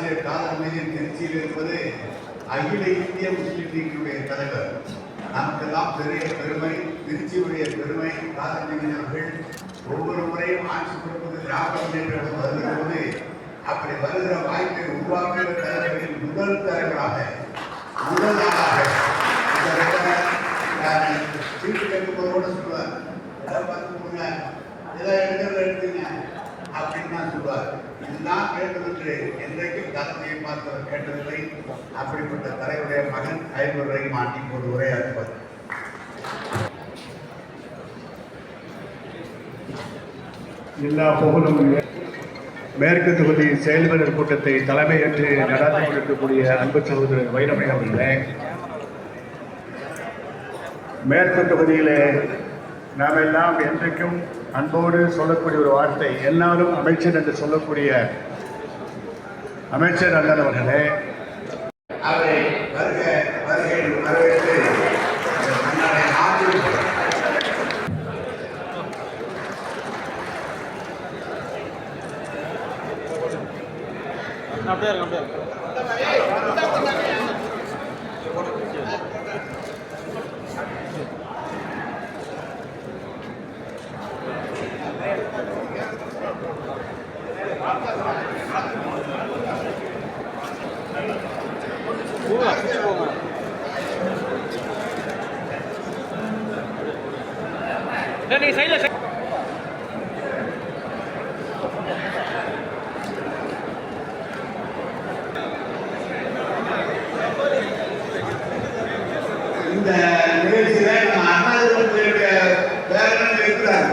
பேராசிரியர் காதர் மைதீன் திருச்சியில் இருப்பது அகில இந்திய முஸ்லிம் லீக்கினுடைய தலைவர். நமக்கெல்லாம் பெரிய பெருமை, திருச்சியுடைய பெருமை. காதர் மைதீன் அவர்கள் ஒவ்வொரு முறையும் ஆட்சி கொடுப்பது திராவிட முன்னேற்ற வருகிற போது அப்படி வருகிற வாய்ப்பை உருவாக்குகிற தலைவர்களின் முதல் தலைவராக முதல் நாளாக சீட்டு கேட்கும்போதோட சொல்லுவார், எதாவது பார்த்து போங்க, எதாவது எடுக்கிறத எடுத்துங்க அப்படின்னு தான் சொல்லுவார். இதுதான் வேண்டும் என்று என்றைக்கும் தலைமையை பார்த்தவர் கேட்டதில்லை. அப்படிப்பட்ட தலைவருடைய மகன் ஐவரை மாட்டி போது உரையாற்றுவார். எல்லா புகழும் மேற்கு தொகுதி செயல்வீரர் கூட்டத்தை தலைமையேற்று நடாத்தி கொண்டிருக்கக்கூடிய அன்பு சகோதரர் வைரமணி அவர்களே, மேற்கு தொகுதியிலே நாம் எல்லாம் என்றைக்கும் அன்போடு சொல்லக்கூடிய ஒரு வார்த்தை, எல்லாரும் அமைச்சர் என்று சொல்லக்கூடிய அமைச்சர் அண்ணன் அவர்களே, அவரை வரவேற்று அப்படியே நீ சைடில் இந்த நிகழ்ச்சியில நம்ம அண்ணாதிமுக பேரன் இருக்கிறார்.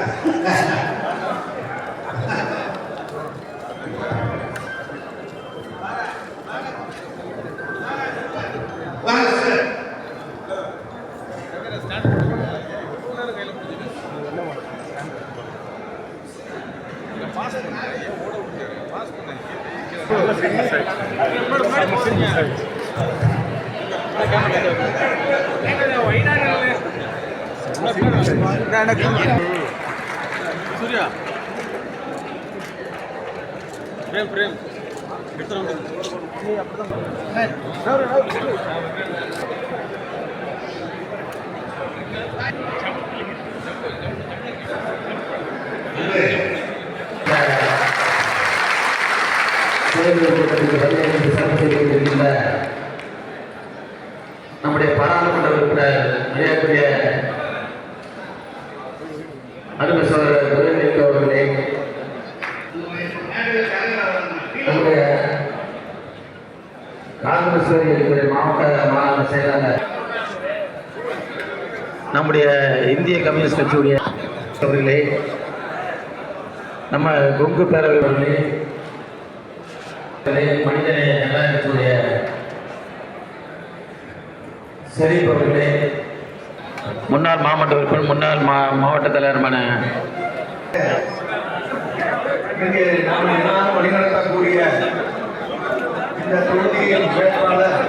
சூர்யா பிரேம் பிரேம் நம்முடைய பாராளுமன்ற உறுப்பினர் மரியாதைக்குரிய அருமை சகோதரர் துரைமுருகன் அவர்களே, நம்முடைய காங்கிரஸ் மாவட்ட மாநில செயலாளர், நம்முடைய இந்திய கம்யூனிஸ்ட் கட்சியுடைய அவர்களே, நம்ம கொங்கு பேரவைகளே, மனிதநேய ஜனநாயகத்துடைய ஷெரீப் அவர்களே, முன்னாள் மாவட்ட உறுப்பினர் முன்னாள் மாவட்ட தலைவருமான வழிநடத்தக்கூடிய இந்த தொகுதியின் வேட்பாளர்